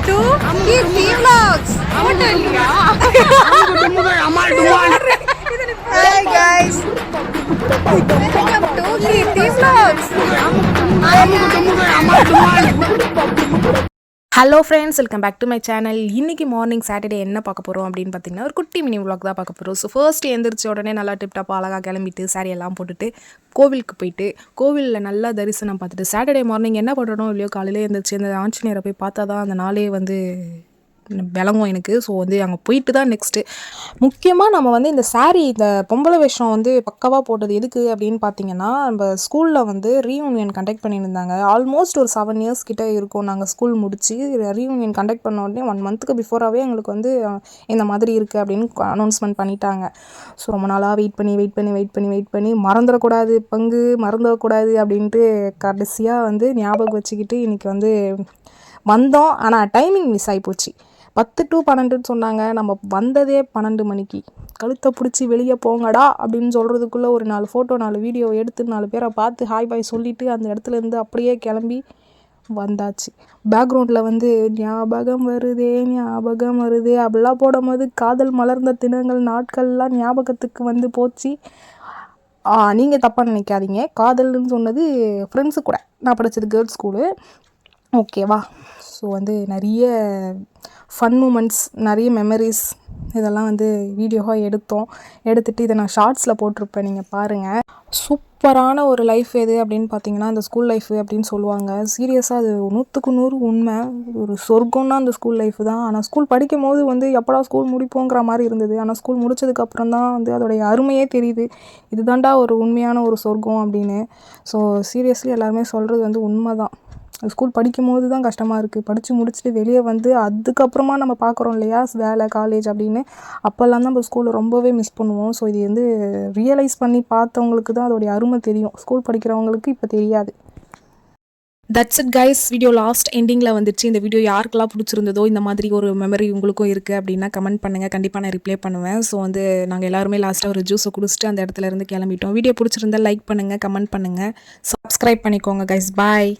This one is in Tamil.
to Kirti Vlogs. Hi guys. Welcome to Kirti Vlogs. Hello friends, welcome back to my channel. இன்றைக்கி மார்னிங் சாட்டர்டே என்ன பார்க்க போகிறோம் அப்படின்னு பார்த்தீங்கன்னா, ஒரு குட்டி மினி vlog தான் பார்க்க போகிறோம். ஸோ ஃபர்ஸ்ட் எழுந்திரிச்ச உடனே நல்லா டிப்டாப்பாக அழகாக கிளம்பிட்டு சாரி எல்லாம் போட்டுட்டு கோவிலுக்கு போயிட்டு கோவிலில் நல்லா தரிசனம் பார்த்துட்டு சாட்டர்டே மார்னிங் என்ன பண்ணுறோம் இல்லையோ காலையில் எழுந்திரிச்சு அந்த ஆஞ்சநேயரை போய் பார்த்தா தான் அந்த நாளே வந்து விளங்கும் எனக்கு. ஸோ வந்து அங்கே போயிட்டு தான் நெக்ஸ்ட்டு முக்கியமாக நம்ம வந்து இந்த சாரீ இந்த பொம்பளை வேஷம் வந்து பக்காவாக போட்டது எதுக்கு அப்படின்னு பார்த்தீங்கன்னா, நம்ம ஸ்கூலில் வந்து ரீயூனியன் கண்டக்ட் பண்ணியிருந்தாங்க. ஆல்மோஸ்ட் ஒரு 7 இயர்ஸ் கிட்டே இருக்கும் நாங்கள் ஸ்கூல் முடித்து. ரீயூனியன் கண்டக்ட் பண்ண உடனே 1 மந்த்துக்கு பிஃபோராகவே எங்களுக்கு வந்து இந்த மாதிரி இருக்குது அப்படின்னு அனௌன்ஸ்மெண்ட் பண்ணிட்டாங்க. ஸோ ரொம்ப நாளாக வெயிட் பண்ணி மறந்துடக்கூடாது அப்படின்ட்டு கடைசியாக வந்து ஞாபகம் வச்சுக்கிட்டு இன்றைக்கி வந்து வந்தோம். ஆனால் டைமிங் மிஸ் ஆகிப்போச்சு. 10 to 12 சொன்னாங்க. நம்ம வந்ததே 12 மணிக்கு. கழுத்தை பிடிச்சி வெளியே போங்கடா அப்படின்னு சொல்கிறதுக்குள்ளே ஒரு 4 ஃபோட்டோ 4 வீடியோ எடுத்து 4 பேரை பார்த்து ஹாய் பாய் சொல்லிவிட்டு அந்த இடத்துலேருந்து அப்படியே கிளம்பி வந்தாச்சு. பேக்ரவுண்டில் வந்து ஞாபகம் வருதே அப்படிலாம் போடும்போது காதல் மலர்ந்த தினங்கள் நாட்கள்லாம் ஞாபகத்துக்கு வந்து போச்சு. நீங்கள் தப்பாக நினைக்காதீங்க, காதல்னு சொன்னது ஃப்ரெண்ட்ஸு கூட. நான் படித்தது கேர்ள்ஸ் ஸ்கூலு, ஓகேவா? ஸோ வந்து நிறைய ஃபன் மூமெண்ட்ஸ், நிறைய மெமரிஸ் இதெல்லாம் வந்து வீடியோவாக எடுத்துகிட்டு இதை நான் ஷார்ட்ஸில் போட்டிருப்பேன், நீங்கள் பாருங்கள். சூப்பரான ஒரு லைஃப் எது அப்படின்னு பார்த்தீங்கன்னா இந்த ஸ்கூல் லைஃபு அப்படின்னு சொல்லுவாங்க. சீரியஸாக அது 100க்கு 100 உண்மை. ஒரு சொர்க்கம்னா அந்த ஸ்கூல் லைஃப் தான். ஆனால் ஸ்கூல் படிக்கும் போது வந்து எப்படா ஸ்கூல் முடிப்போங்கிற மாதிரி இருந்தது. ஆனால் ஸ்கூல் முடித்ததுக்கப்புறம் தான் வந்து அதோடைய அருமையே தெரியுது. இதுதான்டா ஒரு உண்மையான ஒரு சொர்க்கம் அப்படின்னு. ஸோ சீரியஸ்லி எல்லாருமே சொல்கிறது வந்து உண்மை தான். ஸ்கூல் படிக்கும் போது தான் கஷ்டமாக இருக்குது. படித்து முடிச்சுட்டு வெளியே வந்து அதுக்கப்புறமா நம்ம பார்க்குறோம் இல்லையா வேலை காலேஜ் அப்படின்னு, அப்போல்லாம் தான் நம்ம ஸ்கூலை ரொம்பவே மிஸ் பண்ணுவோம். ஸோ இது வந்து ரியலைஸ் பண்ணி பார்த்தவங்களுக்கு தான் அதோடைய அருமை தெரியும். ஸ்கூல் படிக்கிறவங்களுக்கு இப்போ தெரியாது. That's it guys. Video last எண்டிங்கில் வந்துச்சு. இந்த வீடியோ யாருக்கெல்லாம் பிடிச்சிருந்ததோ, இந்த மாதிரி ஒரு மெமரி உங்களுக்கும் இருக்குது அப்படின்னா கமெண்ட் பண்ணுங்கள். கண்டிப்பாக நான் ரிப்ளை பண்ணுவேன். ஸோ வந்து நாங்கள் எல்லாருமே லாஸ்ட்டாக ஒரு ஜூஸை குடிச்சிட்டு அந்த இடத்துல இருந்து கிளம்பிட்டோம். வீடியோ பிடிச்சிருந்தா லைக் பண்ணுங்கள், கமெண்ட் பண்ணுங்கள், சப்ஸ்கிரைப் பண்ணிக்கோங்க கைஸ். பாய்.